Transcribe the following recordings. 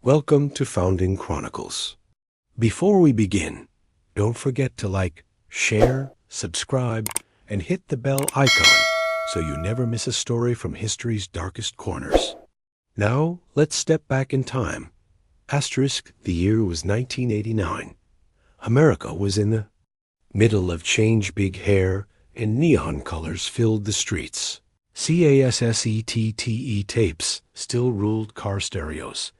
Welcome to Founding Chronicles. Before we begin, don't forget to like, share, subscribe, and hit the bell icon so you never miss a story from history's darkest corners. Now, let's step back in time. The year was 1989. America was in the middle of change. Big hair and neon colors filled the streets. Cassette tapes still ruled car stereos,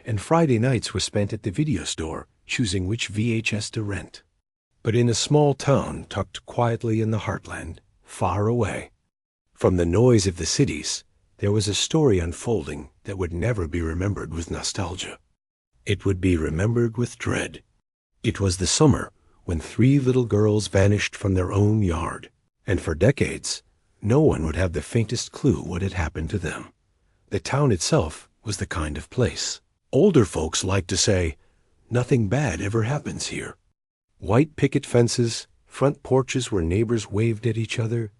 and Friday nights were spent at the video store choosing which VHS to rent. But in a small town tucked quietly in the heartland, far away from the noise of the cities, there was a story unfolding that would never be remembered with nostalgia. It would be remembered with dread. It was the summer when 3 little girls vanished from their own yard, and for decades, no one would have the faintest clue what had happened to them. The town itself was the kind of place older folks liked to say, "Nothing bad ever happens here." White picket fences, front porches where neighbors waved at each other,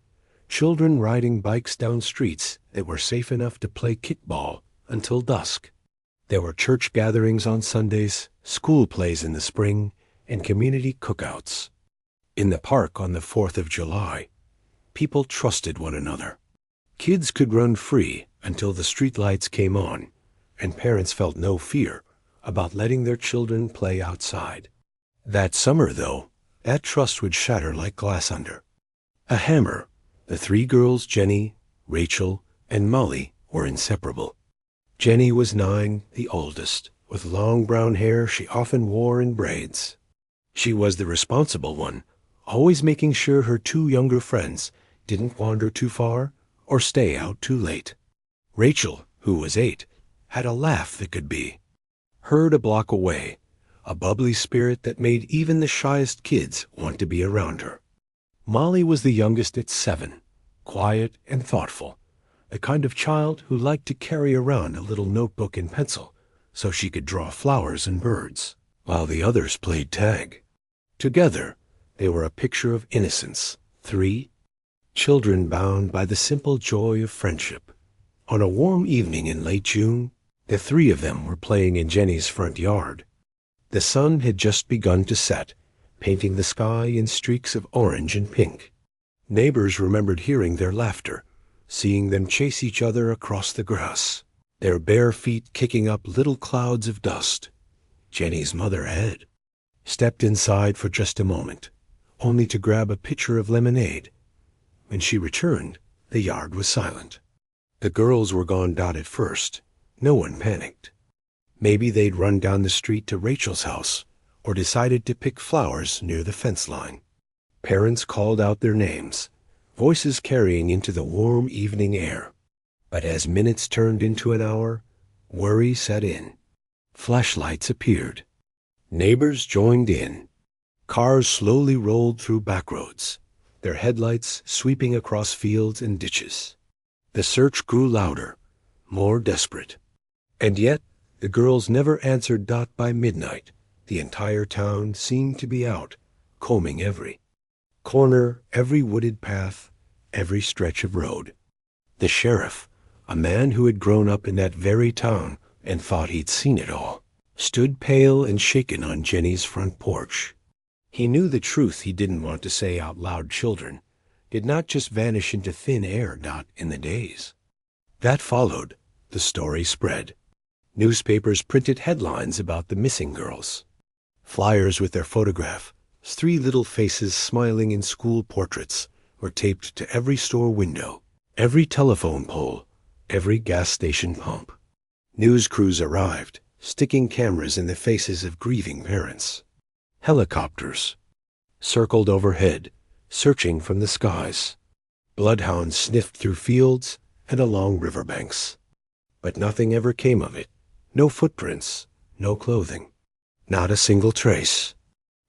children riding bikes down streets that were safe enough to play kickball until dusk. There were church gatherings on Sundays, school plays in the spring, and community cookouts. In the park on the 4th of July, people trusted one another. Kids could run free until the streetlights came on, and parents felt no fear about letting their children play outside. That summer, though, that trust would shatter like glass under a hammer. The 3 girls, Jenny, Rachel, and Molly, were inseparable. Jenny was 9, the oldest, with long brown hair she often wore in braids. She was the responsible one, always making sure her 2 younger friends didn't wander too far or stay out too late. Rachel, who was 8, had a laugh that could be heard a block away, a bubbly spirit that made even the shyest kids want to be around her. Molly was the youngest at 7, quiet and thoughtful, the kind of child who liked to carry around a little notebook and pencil so she could draw flowers and birds, while the others played tag. Together, they were a picture of innocence, 3 children bound by the simple joy of friendship. On a warm evening in late June, the 3 of them were playing in Jenny's front yard. The sun had just begun to set, painting the sky in streaks of orange and pink. Neighbors remembered hearing their laughter, seeing them chase each other across the grass, their bare feet kicking up little clouds of dust. Jenny's mother had stepped inside for just a moment, only to grab a pitcher of lemonade. When she returned, the yard was silent. The girls were gone at first. No one panicked. Maybe they'd run down the street to Rachel's house, or decided to pick flowers near the fence line. Parents called out their names, voices carrying into the warm evening air. But as minutes turned into an hour, worry set in. Flashlights appeared. Neighbors joined in. Cars slowly rolled through back roads, their headlights sweeping across fields and ditches. The search grew louder, more desperate. And yet, the girls never answered. By midnight, the entire town seemed to be out, combing every corner, every wooded path, every stretch of road. The sheriff, a man who had grown up in that very town and thought he'd seen it all, stood pale and shaken on Jenny's front porch. He knew the truth he didn't want to say out loud. Children did not just vanish into thin air. In the days that followed, the story spread. Newspapers printed headlines about the missing girls. Flyers with their photographs, 3 little faces smiling in school portraits, were taped to every store window, every telephone pole, every gas station pump. News crews arrived, sticking cameras in the faces of grieving parents. Helicopters circled overhead, searching from the skies. Bloodhounds sniffed through fields and along riverbanks. But nothing ever came of it. No footprints, no clothing, not a single trace.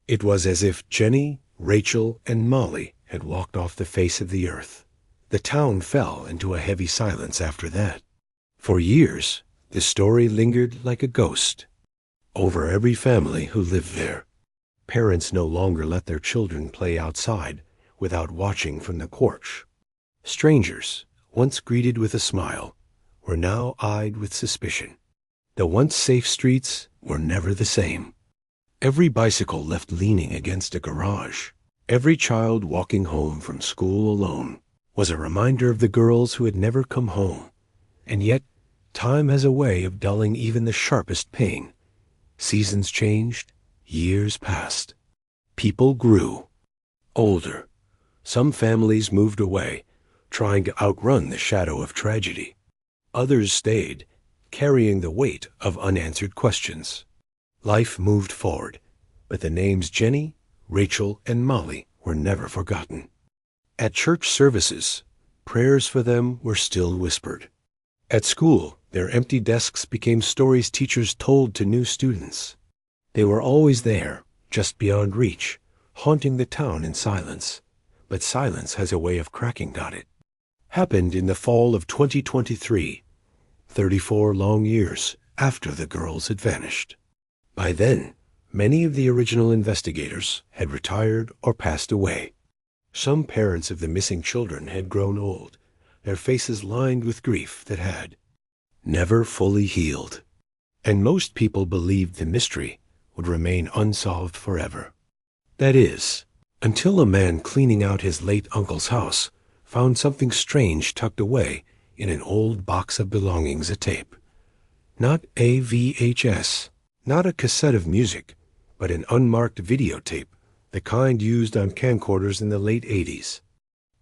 It was as if Jenny, Rachel, and Molly had walked off the face of the earth. The town fell into a heavy silence after that. For years, the story lingered like a ghost over every family who lived there. Parents no longer let their children play outside without watching from the porch. Strangers, once greeted with a smile, were now eyed with suspicion. The once safe streets were never the same. Every bicycle left leaning against a garage, every child walking home from school alone, was a reminder of the girls who had never come home. And yet, time has a way of dulling even the sharpest pain. Seasons changed, years passed. People grew, older. Some families moved away, trying to outrun the shadow of tragedy. Others stayed, carrying the weight of unanswered questions. Life moved forward, but the names Jenny, Rachel, and Molly were never forgotten. At church services, prayers for them were still whispered. At school, their empty desks became stories teachers told to new students. They were always there, just beyond reach, haunting the town in silence. But silence has a way of cracking on it. Happened in the fall of 2023, 34 long years after the girls had vanished. By then, many of the original investigators had retired or passed away. Some parents of the missing children had grown old, their faces lined with grief that had never fully healed. And most people believed the mystery would remain unsolved forever. That is, until a man cleaning out his late uncle's house found something strange tucked away in an old box of belongings, a tape. Not a VHS, not a cassette of music, but an unmarked videotape, the kind used on camcorders in the late 80s.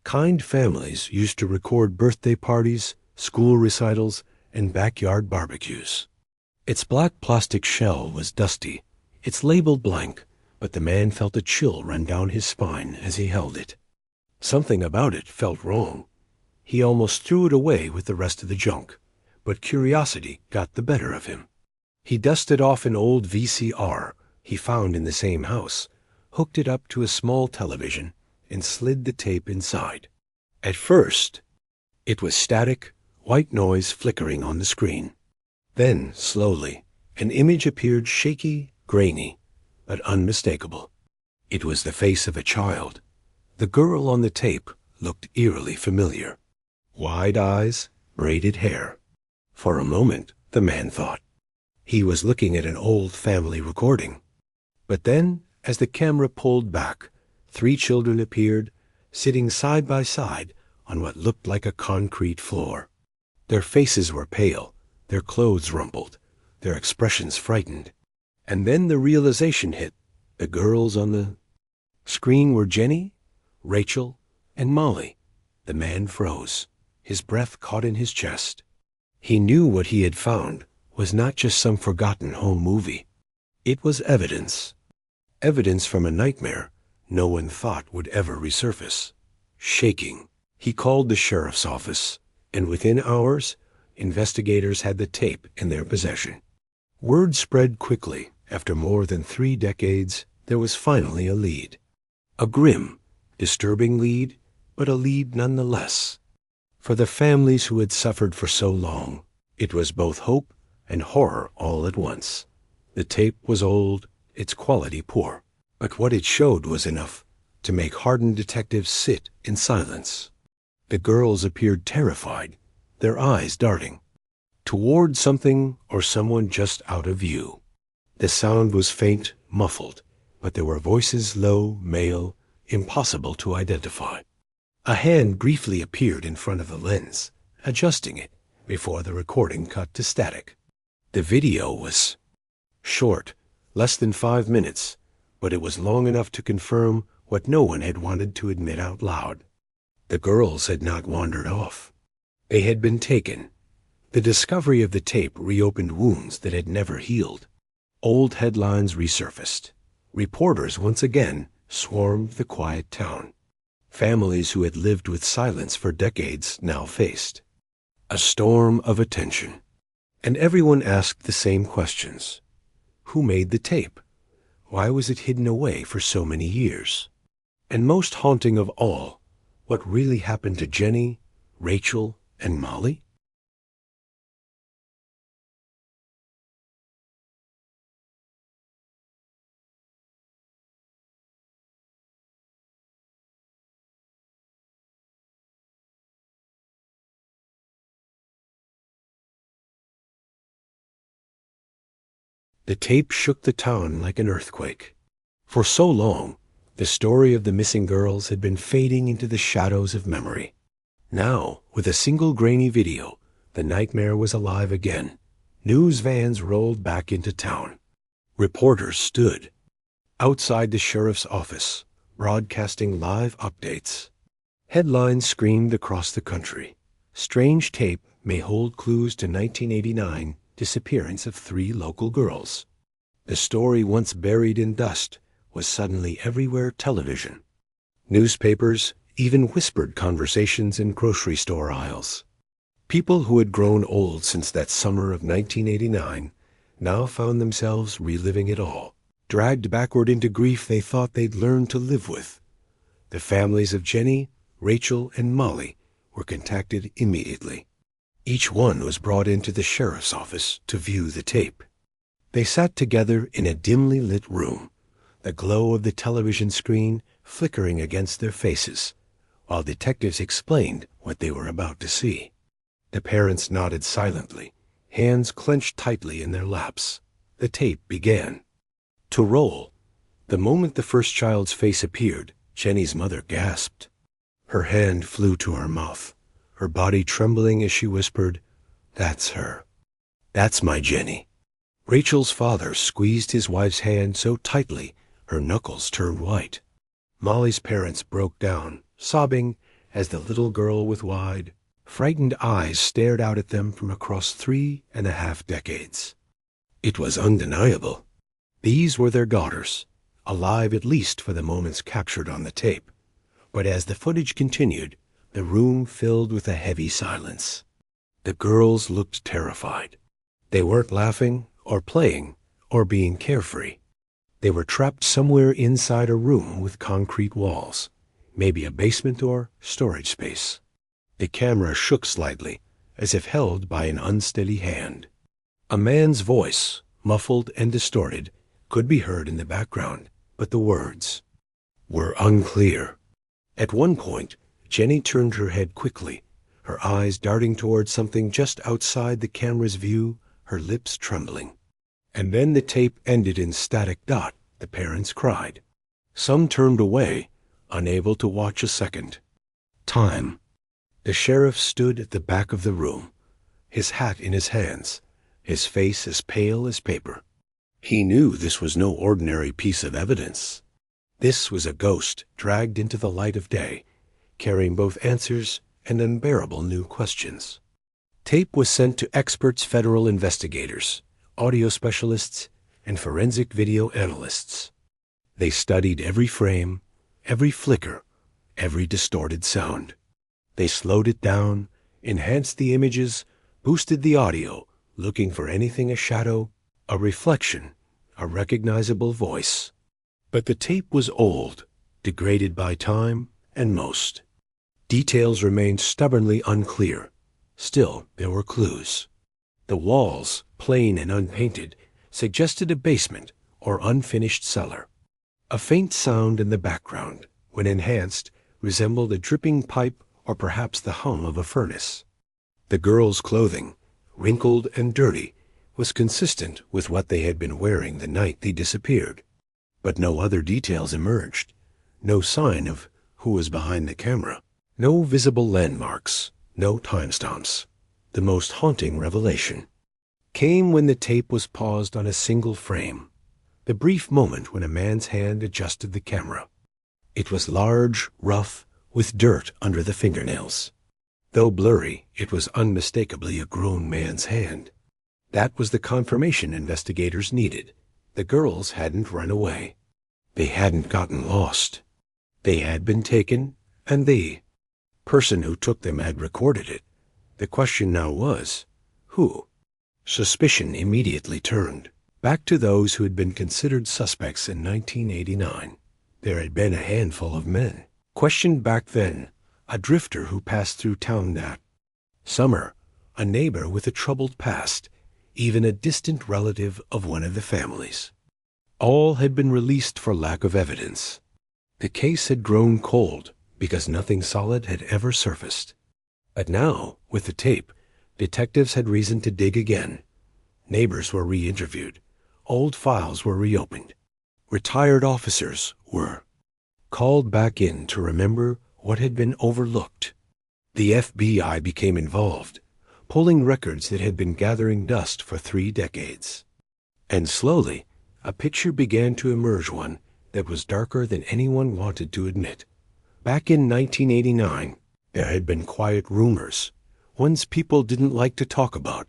Kind families used to record birthday parties, school recitals, and backyard barbecues. Its black plastic shell was dusty, its label blank, but the man felt a chill run down his spine as he held it. Something about it felt wrong. He almost threw it away with the rest of the junk, but curiosity got the better of him. He dusted off an old VCR he found in the same house, hooked it up to a small television, and slid the tape inside. At first, it was static, white noise flickering on the screen. Then, slowly, an image appeared, shaky, grainy, but unmistakable. It was the face of a child. The girl on the tape looked eerily familiar. Wide eyes, braided hair. For a moment, the man thought he was looking at an old family recording. But then, as the camera pulled back, 3 children appeared, sitting side by side on what looked like a concrete floor. Their faces were pale, their clothes rumpled, their expressions frightened. And then the realization hit. The girls on the screen were Jenny, Rachel, and Molly. The man froze. His breath caught in his chest. He knew what he had found was not just some forgotten home movie. It was evidence. Evidence from a nightmare no one thought would ever resurface. Shaking, he called the sheriff's office, and within hours, investigators had the tape in their possession. Word spread quickly. After more than 3 decades, there was finally a lead. A grim, disturbing lead, but a lead nonetheless. For the families who had suffered for so long, it was both hope and horror all at once. The tape was old, its quality poor, but what it showed was enough to make hardened detectives sit in silence. The girls appeared terrified, their eyes darting toward something or someone just out of view. The sound was faint, muffled, but there were voices low, male, impossible to identify. A hand briefly appeared in front of the lens, adjusting it before the recording cut to static. The video was short, less than 5 minutes, but it was long enough to confirm what no one had wanted to admit out loud. The girls had not wandered off. They had been taken. The discovery of the tape reopened wounds that had never healed. Old headlines resurfaced. Reporters once again swarmed the quiet town. Families who had lived with silence for decades now faced a storm of attention. And everyone asked the same questions. Who made the tape? Why was it hidden away for so many years? And most haunting of all, what really happened to Jenny, Rachel, and Molly? The tape shook the town like an earthquake. For so long, the story of the missing girls had been fading into the shadows of memory. Now, with a single grainy video, the nightmare was alive again. News vans rolled back into town. Reporters stood outside the sheriff's office, broadcasting live updates. Headlines screamed across the country. Strange tape may hold clues to 1989 disappearance of 3 local girls. The story once buried in dust was suddenly everywhere television. Newspapers even whispered conversations in grocery store aisles. People who had grown old since that summer of 1989 now found themselves reliving it all, dragged backward into grief they thought they'd learned to live with. The families of Jenny, Rachel, and Molly were contacted immediately. Each one was brought into the sheriff's office to view the tape. They sat together in a dimly lit room, the glow of the television screen flickering against their faces, while detectives explained what they were about to see. The parents nodded silently, hands clenched tightly in their laps. The tape began to roll. The moment the first child's face appeared, Jenny's mother gasped. Her hand flew to her mouth, her body trembling as she whispered, "That's her. That's my Jenny." Rachel's father squeezed his wife's hand so tightly her knuckles turned white. Molly's parents broke down, sobbing, as the little girl with wide, frightened eyes stared out at them from across 3.5 decades. It was undeniable. These were their daughters, alive at least for the moments captured on the tape. But as the footage continued, the room filled with a heavy silence. The girls looked terrified. They weren't laughing or playing or being carefree. They were trapped somewhere inside a room with concrete walls, maybe a basement or storage space. The camera shook slightly, as if held by an unsteady hand. A man's voice, muffled and distorted, could be heard in the background, but the words were unclear. At one point, Jenny turned her head quickly, her eyes darting towards something just outside the camera's view, her lips trembling. And then the tape ended in static dot. The parents cried. Some turned away, unable to watch a second. Time. The sheriff stood at the back of the room, his hat in his hands, his face as pale as paper. He knew this was no ordinary piece of evidence. This was a ghost dragged into the light of day, carrying both answers and unbearable new questions. Tape was sent to experts, federal investigators, audio specialists, and forensic video analysts. They studied every frame, every flicker, every distorted sound. They slowed it down, enhanced the images, boosted the audio, looking for anything a shadow, a reflection, a recognizable voice. But the tape was old, degraded by time, and most. Details remained stubbornly unclear. Still, there were clues. The walls, plain and unpainted, suggested a basement or unfinished cellar. A faint sound in the background, when enhanced, resembled a dripping pipe or perhaps the hum of a furnace. The girls' clothing, wrinkled and dirty, was consistent with what they had been wearing the night they disappeared. But no other details emerged, no sign of who was behind the camera, no visible landmarks, no timestamps. The most haunting revelation came when the tape was paused on a single frame, the brief moment when a man's hand adjusted the camera. It was large, rough, with dirt under the fingernails. Though blurry, it was unmistakably a grown man's hand. That was the confirmation investigators needed. The girls hadn't run away. They hadn't gotten lost. They had been taken, and the person who took them had recorded it. The question now was, who? Suspicion immediately turned back to those who had been considered suspects in 1989. There had been a handful of men questioned back then, a drifter who passed through town that summer, a neighbor with a troubled past, even a distant relative of one of the families. All had been released for lack of evidence. The case had grown cold because nothing solid had ever surfaced. But now, with the tape, detectives had reason to dig again. Neighbors were re-interviewed. Old files were reopened. Retired officers were called back in to remember what had been overlooked. The FBI became involved, pulling records that had been gathering dust for 3 decades. And slowly, a picture began to emerge, one that was darker than anyone wanted to admit. Back in 1989, there had been quiet rumors, ones people didn't like to talk about.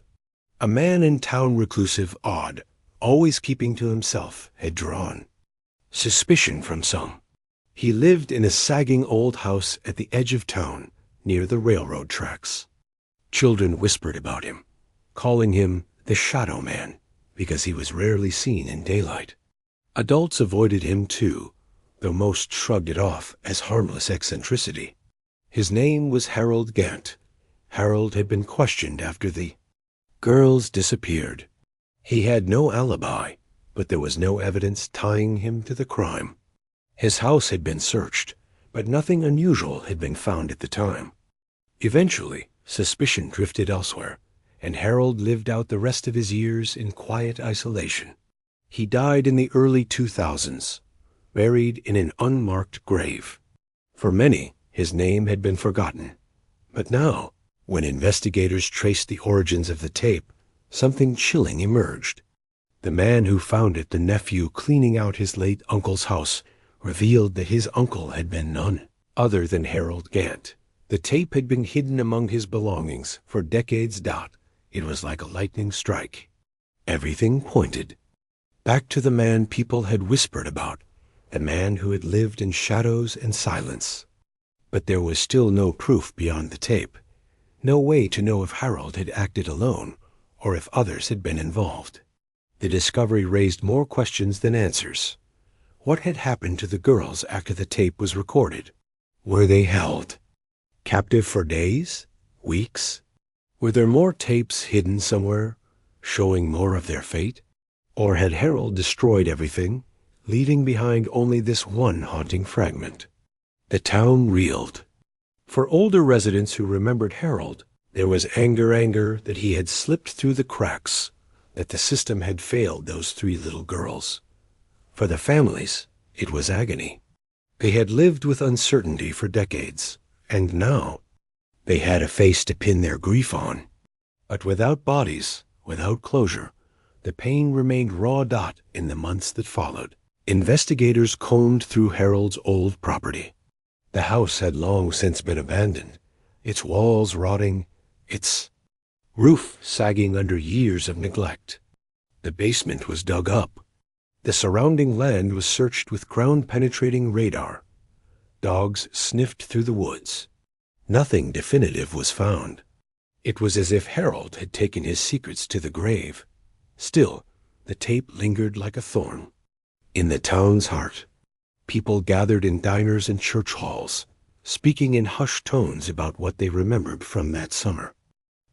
A man in town, reclusive, odd, always keeping to himself, had drawn suspicion from some. He lived in a sagging old house at the edge of town, near the railroad tracks. Children whispered about him, calling him the Shadow Man, because he was rarely seen in daylight. Adults avoided him too, though most shrugged it off as harmless eccentricity. His name was Harold Gant. Harold had been questioned after the girls disappeared. He had no alibi, but there was no evidence tying him to the crime. His house had been searched, but nothing unusual had been found at the time. Eventually, suspicion drifted elsewhere, and Harold lived out the rest of his years in quiet isolation. He died in the early 2000s, buried in an unmarked grave. For many, his name had been forgotten. But now, when investigators traced the origins of the tape, something chilling emerged. The man who found it, the nephew cleaning out his late uncle's house, revealed that his uncle had been none other than Harold Gant. The tape had been hidden among his belongings for decades. It was like a lightning strike. Everything pointed back to the man people had whispered about, the man who had lived in shadows and silence. But there was still no proof beyond the tape, no way to know if Harold had acted alone or if others had been involved. The discovery raised more questions than answers. What had happened to the girls after the tape was recorded? Were they held captive for days? Weeks? Were there more tapes hidden somewhere, showing more of their fate? Or had Harold destroyed everything, leaving behind only this one haunting fragment? The town reeled. For older residents who remembered Harold, there was anger that he had slipped through the cracks, that the system had failed those 3 little girls. For the families, it was agony. They had lived with uncertainty for decades, and now they had a face to pin their grief on. But without bodies, without closure, the pain remained raw. In the months that followed, investigators combed through Harold's old property. The house had long since been abandoned, its walls rotting, its roof sagging under years of neglect. The basement was dug up. The surrounding land was searched with ground-penetrating radar. Dogs sniffed through the woods. Nothing definitive was found. It was as if Harold had taken his secrets to the grave. Still, the tape lingered like a thorn. In the town's heart, people gathered in diners and church halls, speaking in hushed tones about what they remembered from that summer.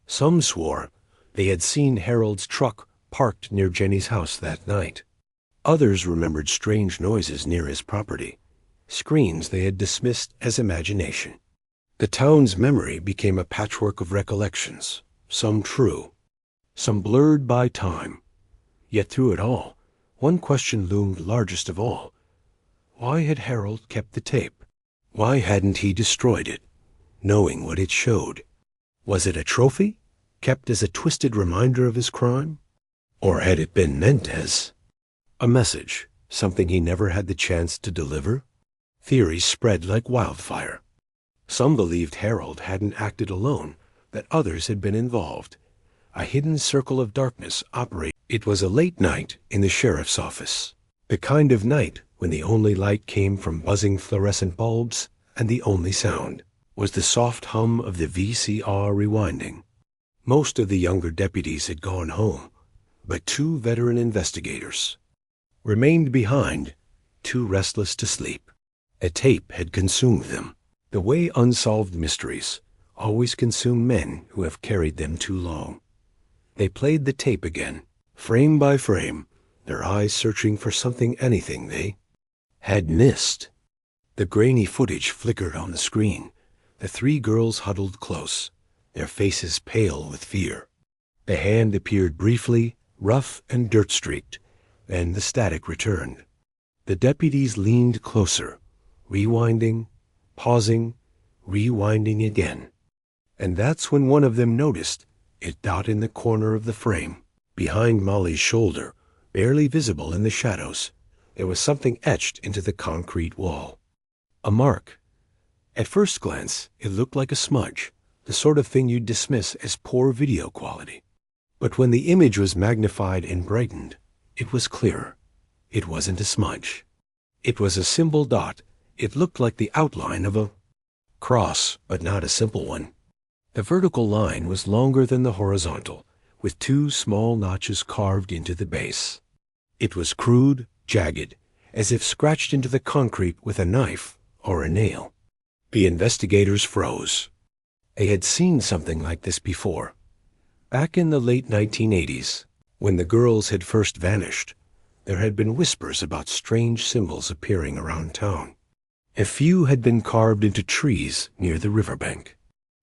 Some swore they had seen Harold's truck parked near Jenny's house that night. Others remembered strange noises near his property, screams they had dismissed as imagination. The town's memory became a patchwork of recollections, some true, some blurred by time. Yet through it all, one question loomed largest of all. Why had Harold kept the tape? Why hadn't he destroyed it, knowing what it showed? Was it a trophy, kept as a twisted reminder of his crime? Or had it been meant as a message, something he never had the chance to deliver? Theories spread like wildfire. Some believed Harold hadn't acted alone, that others had been involved. A hidden circle of darkness operated. It was a late night in the sheriff's office, the kind of night when the only light came from buzzing fluorescent bulbs, and the only sound was the soft hum of the VCR rewinding. Most of the younger deputies had gone home, but 2 veteran investigators remained behind, too restless to sleep. A tape had consumed them, the way unsolved mysteries always consume men who have carried them too long. They played the tape again, frame by frame, their eyes searching for anything they had missed. The grainy footage flickered on the screen. The 3 girls huddled close, their faces pale with fear. The hand appeared briefly, rough and dirt-streaked, and the static returned. The deputies leaned closer, rewinding, pausing, rewinding again. And that's when one of them noticed a dot in the corner of the frame, behind Molly's shoulder, barely visible in the shadows. There was something etched into the concrete wall. A mark. At first glance, it looked like a smudge, the sort of thing you'd dismiss as poor video quality. But when the image was magnified and brightened, it was clearer. It wasn't a smudge. It was a symbol dot. It looked like the outline of a cross, but not a simple one. The vertical line was longer than the horizontal, with two small notches carved into the base. It was crude, jagged, as if scratched into the concrete with a knife or a nail. The investigators froze. They had seen something like this before. Back in the late 1980s, when the girls had first vanished, there had been whispers about strange symbols appearing around town. A few had been carved into trees near the riverbank.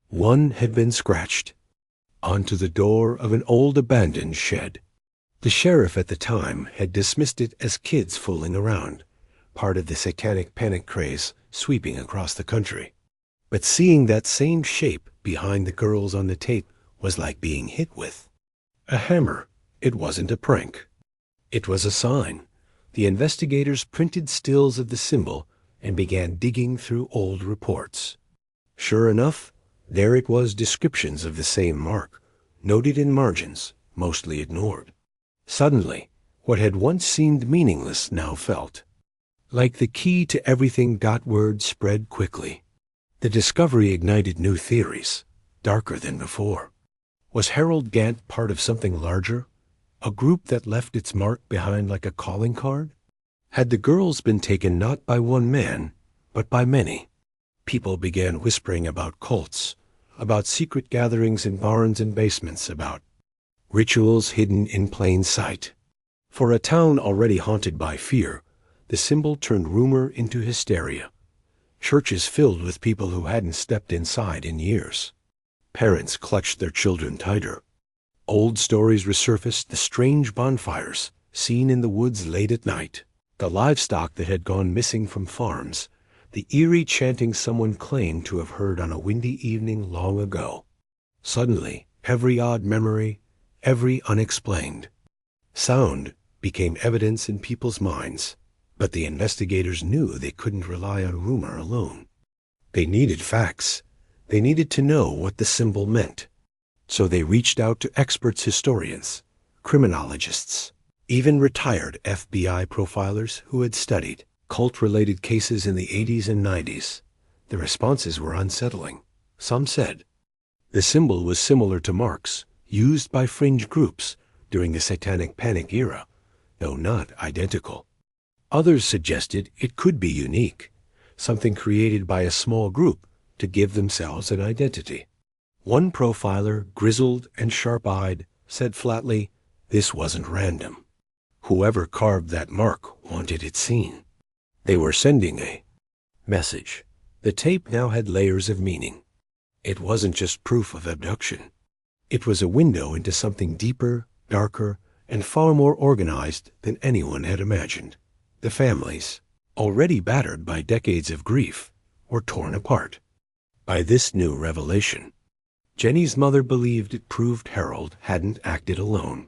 One had been scratched onto the door of an old abandoned shed. The sheriff at the time had dismissed it as kids fooling around, part of the satanic panic craze sweeping across the country. But seeing that same shape behind the girls on the tape was like being hit with a hammer. It wasn't a prank. It was a sign. The investigators printed stills of the symbol and began digging through old reports. Sure enough, there it was, descriptions of the same mark, noted in margins, mostly ignored. Suddenly, what had once seemed meaningless now felt like the key to everything. Word spread quickly. The discovery ignited new theories, darker than before. Was Harold Gant part of something larger? A group that left its mark behind like a calling card? Had the girls been taken not by one man, but by many? People began whispering about cults, about secret gatherings in barns and basements, about rituals hidden in plain sight. For a town already haunted by fear, the symbol turned rumor into hysteria. Churches filled with people who hadn't stepped inside in years. Parents clutched their children tighter. Old stories resurfaced, the strange bonfires seen in the woods late at night, the livestock that had gone missing from farms, the eerie chanting someone claimed to have heard on a windy evening long ago. Suddenly, every odd memory, every unexplained sound became evidence in people's minds. But the investigators knew they couldn't rely on rumor alone. They needed facts. They needed to know what the symbol meant. So they reached out to experts, historians, criminologists, even retired FBI profilers who had studied cult-related cases in the 80s and 90s. The responses were unsettling. Some said the symbol was similar to marks used by fringe groups during the Satanic Panic era, though not identical. Others suggested it could be unique, something created by a small group to give themselves an identity. One profiler, grizzled and sharp-eyed, said flatly, this wasn't random. Whoever carved that mark wanted it seen. They were sending a message. The tape now had layers of meaning. It wasn't just proof of abduction. It was a window into something deeper, darker, and far more organized than anyone had imagined. The families, already battered by decades of grief, were torn apart by this new revelation. Jenny's mother believed it proved Harold hadn't acted alone.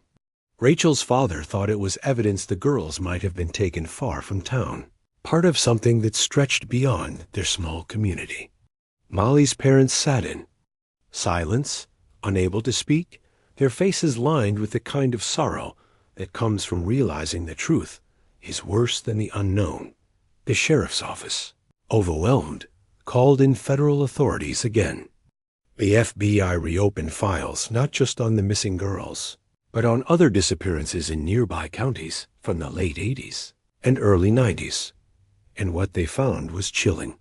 Rachel's father thought it was evidence the girls might have been taken far from town, part of something that stretched beyond their small community. Molly's parents sat in silence, unable to speak, their faces lined with the kind of sorrow that comes from realizing the truth is worse than the unknown. The sheriff's office, overwhelmed, called in federal authorities again. The FBI reopened files not just on the missing girls, but on other disappearances in nearby counties from the late 80s and early 90s. And what they found was chilling.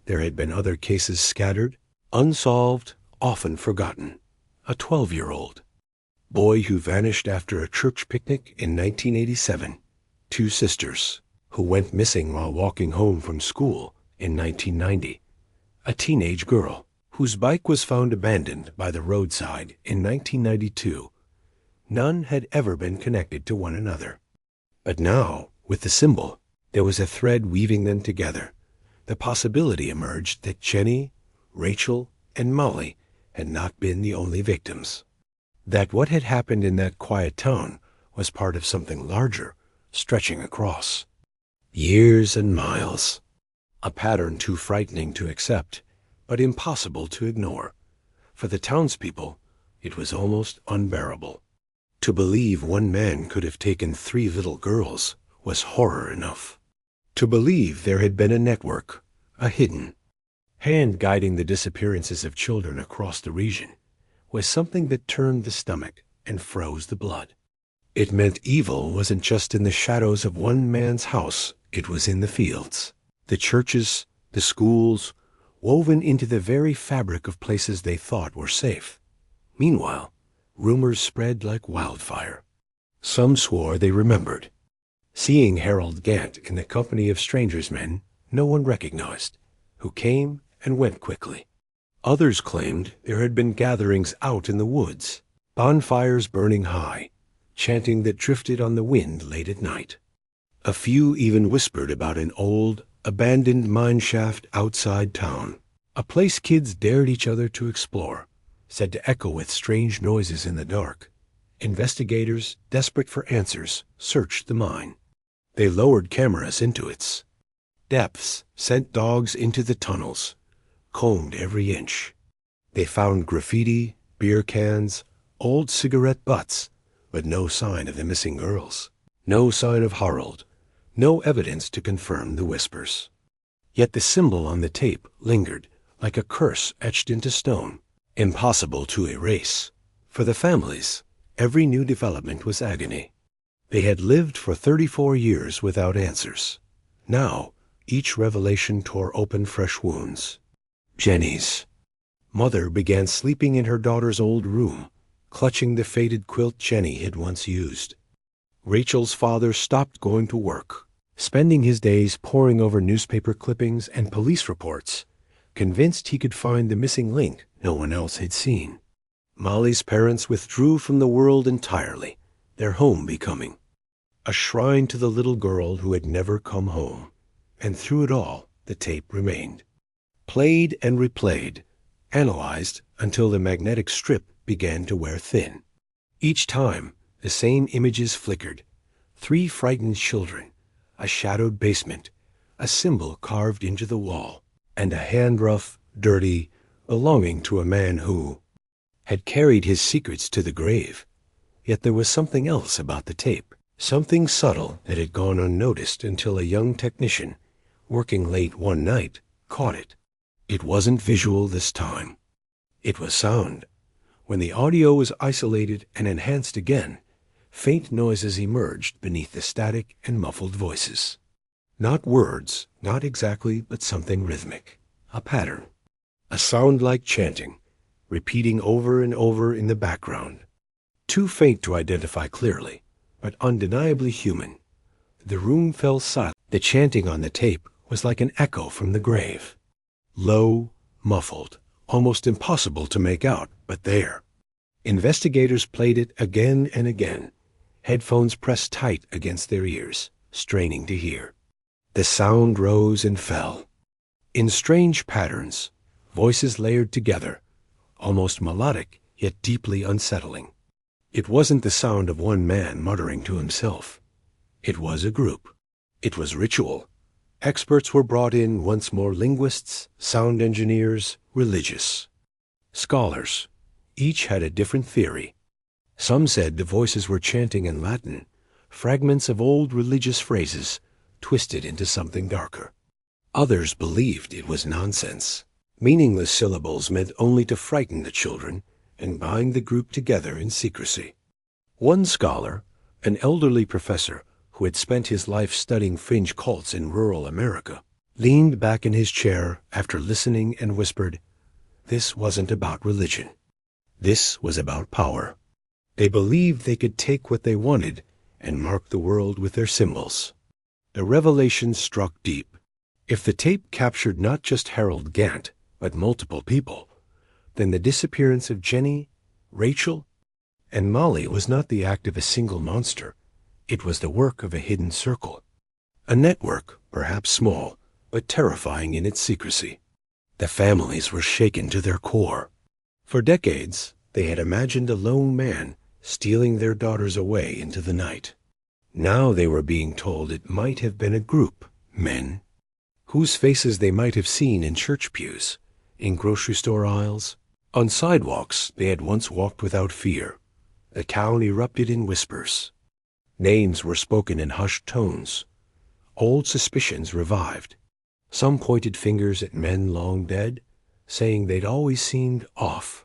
There had been other cases scattered, unsolved, often forgotten. A 12-year-old boy who vanished after a church picnic in 1987. 2 sisters who went missing while walking home from school in 1990. A teenage girl whose bike was found abandoned by the roadside in 1992. None had ever been connected to one another. But now, with the symbol, there was a thread weaving them together. The possibility emerged that Jenny, Rachel, and Molly had not been the only victims. That what had happened in that quiet town was part of something larger, stretching across years and miles. A pattern too frightening to accept, but impossible to ignore. For the townspeople, it was almost unbearable. To believe one man could have taken 3 little girls was horror enough. To believe there had been a network, a hidden hand guiding the disappearances of children across the region, was something that turned the stomach and froze the blood. It meant evil wasn't just in the shadows of one man's house, it was in the fields, the churches, the schools, woven into the very fabric of places they thought were safe. Meanwhile, rumors spread like wildfire. Some swore they remembered seeing Harold Gant in the company of strangers men no one recognized, who came and went quickly. Others claimed there had been gatherings out in the woods, bonfires burning high, chanting that drifted on the wind late at night. A few even whispered about an old, abandoned mine shaft outside town, a place kids dared each other to explore, said to echo with strange noises in the dark. Investigators, desperate for answers, searched the mine. They lowered cameras into its depths, sent dogs into the tunnels, combed every inch. They found graffiti, beer cans, old cigarette butts, but no sign of the missing girls. No sign of Harold. No evidence to confirm the whispers. Yet the symbol on the tape lingered, like a curse etched into stone, impossible to erase. For the families, every new development was agony. They had lived for 34 years without answers. Now, each revelation tore open fresh wounds. Jenny's mother began sleeping in her daughter's old room, clutching the faded quilt Jenny had once used. Rachel's father stopped going to work, spending his days poring over newspaper clippings and police reports, convinced he could find the missing link no one else had seen. Molly's parents withdrew from the world entirely, their home becoming a shrine to the little girl who had never come home. And through it all, the tape remained. Played and replayed, analyzed until the magnetic strip began to wear thin. Each time, the same images flickered. 3 frightened children, a shadowed basement, a symbol carved into the wall, and a hand rough, dirty, belonging to a man who had carried his secrets to the grave. Yet there was something else about the tape, something subtle that had gone unnoticed until a young technician, working late one night, caught it. It wasn't visual this time. It was sound. When the audio was isolated and enhanced again, faint noises emerged beneath the static and muffled voices. Not words, not exactly, but something rhythmic. A pattern. A sound like chanting, repeating over and over in the background. Too faint to identify clearly, but undeniably human. The room fell silent. The chanting on the tape was like an echo from the grave. Low, muffled, almost impossible to make out, but there. Investigators played it again and again, headphones pressed tight against their ears, straining to hear. The sound rose and fell. In strange patterns, voices layered together, almost melodic, yet deeply unsettling. It wasn't the sound of one man muttering to himself. It was a group. It was ritual. Experts were brought in once more, linguists, sound engineers, religious. Scholars. Each had a different theory. Some said the voices were chanting in Latin, fragments of old religious phrases, twisted into something darker. Others believed it was nonsense. Meaningless syllables meant only to frighten the children and bind the group together in secrecy. One scholar, an elderly professor who had spent his life studying fringe cults in rural America, leaned back in his chair after listening and whispered, "This wasn't about religion. This was about power." They believed they could take what they wanted and mark the world with their symbols. The revelation struck deep. If the tape captured not just Harold Gant, but multiple people, then the disappearance of Jenny, Rachel, and Molly was not the act of a single monster. It was the work of a hidden circle. A network, perhaps small, but terrifying in its secrecy. The families were shaken to their core. For decades, they had imagined a lone man stealing their daughters away into the night. Now they were being told it might have been a group, men, whose faces they might have seen in church pews, in grocery store aisles, on sidewalks they had once walked without fear. The town erupted in whispers. Names were spoken in hushed tones. Old suspicions revived. Some pointed fingers at men long dead, saying they'd always seemed off.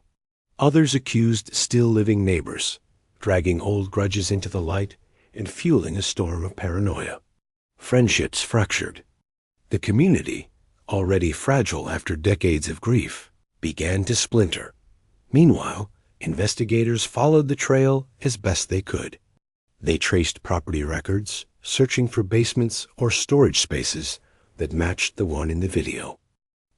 Others accused still-living neighbors, dragging old grudges into the light and fueling a storm of paranoia. Friendships fractured. The community, already fragile after decades of grief, began to splinter. Meanwhile, investigators followed the trail as best they could. They traced property records, searching for basements or storage spaces that matched the one in the video.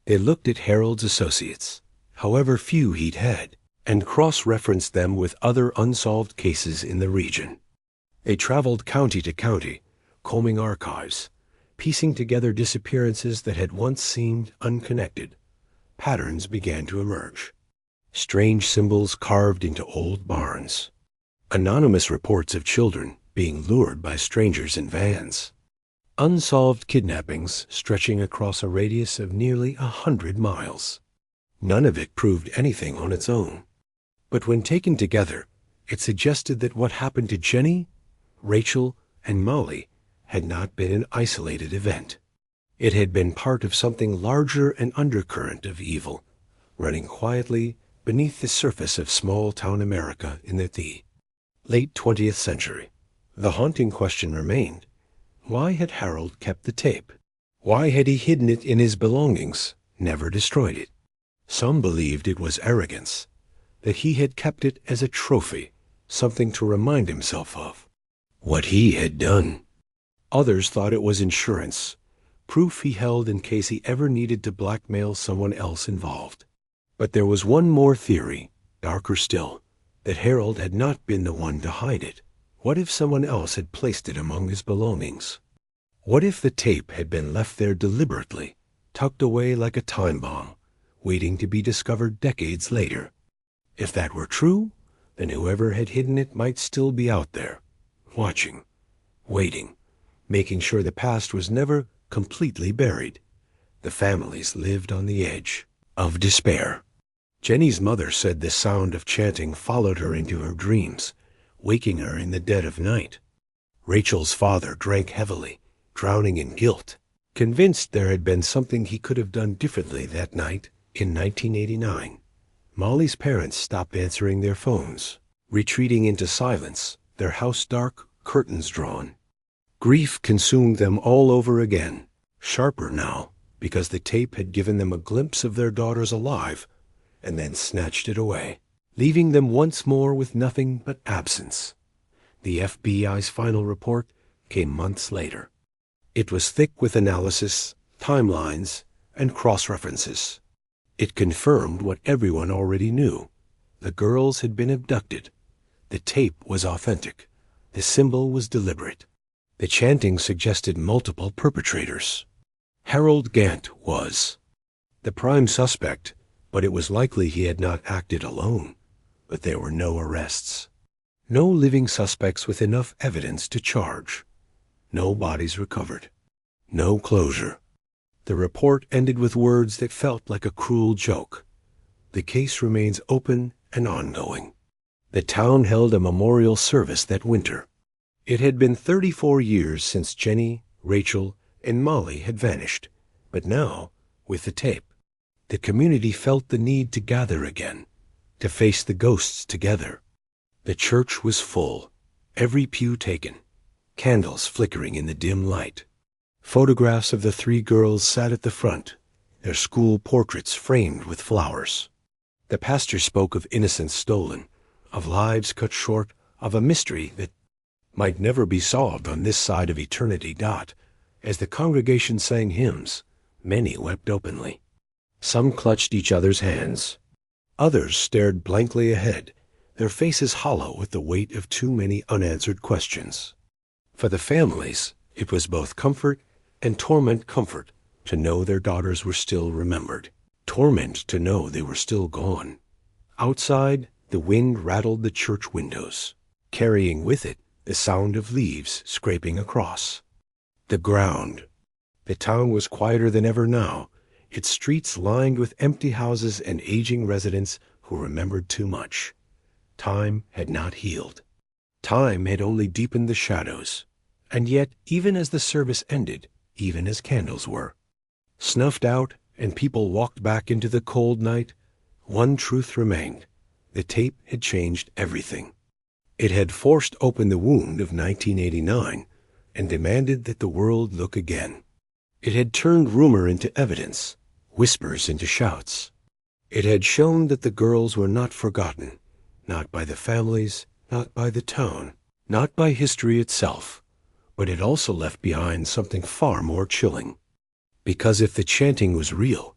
They looked at Harold's associates, however few he'd had, and cross-referenced them with other unsolved cases in the region. They traveled county to county, combing archives, piecing together disappearances that had once seemed unconnected. Patterns began to emerge. Strange symbols carved into old barns. Anonymous reports of children being lured by strangers in vans. Unsolved kidnappings stretching across a radius of nearly 100 miles. None of it proved anything on its own. But when taken together, it suggested that what happened to Jenny, Rachel, and Molly had not been an isolated event. It had been part of something larger, an undercurrent of evil, running quietly beneath the surface of small-town America in the late 20th century. The haunting question remained: why had Harold kept the tape? Why had he hidden it in his belongings, never destroyed it? Some believed it was arrogance, that he had kept it as a trophy, something to remind himself of what he had done. Others thought it was insurance, proof he held in case he ever needed to blackmail someone else involved. But there was one more theory, darker still, that Harold had not been the one to hide it. What if someone else had placed it among his belongings? What if the tape had been left there deliberately, tucked away like a time bomb, waiting to be discovered decades later? If that were true, then whoever had hidden it might still be out there, watching, waiting, making sure the past was never completely buried. The families lived on the edge of despair. Jenny's mother said the sound of chanting followed her into her dreams, waking her in the dead of night. Rachel's father drank heavily, drowning in guilt, convinced there had been something he could have done differently that night in 1989. Molly's parents stopped answering their phones, retreating into silence, their house dark, curtains drawn. Grief consumed them all over again, sharper now, because the tape had given them a glimpse of their daughters alive, and then snatched it away, leaving them once more with nothing but absence. The FBI's final report came months later. It was thick with analysis, timelines, and cross-references. It confirmed what everyone already knew. The girls had been abducted. The tape was authentic. The symbol was deliberate. The chanting suggested multiple perpetrators. Harold Gant was the prime suspect, but it was likely he had not acted alone. But there were no arrests. No living suspects with enough evidence to charge. No bodies recovered. No closure. The report ended with words that felt like a cruel joke. The case remains open and ongoing. The town held a memorial service that winter. It had been 34 years since Jenny, Rachel, and Molly had vanished, but now, with the tape, the community felt the need to gather again, to face the ghosts together. The church was full, every pew taken, candles flickering in the dim light. Photographs of the three girls sat at the front, their school portraits framed with flowers. The pastor spoke of innocence stolen, of lives cut short, of a mystery that might never be solved on this side of eternity. As the congregation sang hymns, many wept openly. Some clutched each other's hands. Others stared blankly ahead, their faces hollow with the weight of too many unanswered questions. For the families, it was both comfort and torment. Comfort to know their daughters were still remembered. Torment to know they were still gone. Outside, the wind rattled the church windows, carrying with it the sound of leaves scraping across the ground. The town was quieter than ever now, its streets lined with empty houses and aging residents who remembered too much. Time had not healed. Time had only deepened the shadows. And yet, even as the service ended, even as candles were snuffed out and people walked back into the cold night, one truth remained. The tape had changed everything. It had forced open the wound of 1989 and demanded that the world look again. It had turned rumor into evidence, whispers into shouts. It had shown that the girls were not forgotten, not by the families, not by the town, not by history itself, but it also left behind something far more chilling. Because if the chanting was real,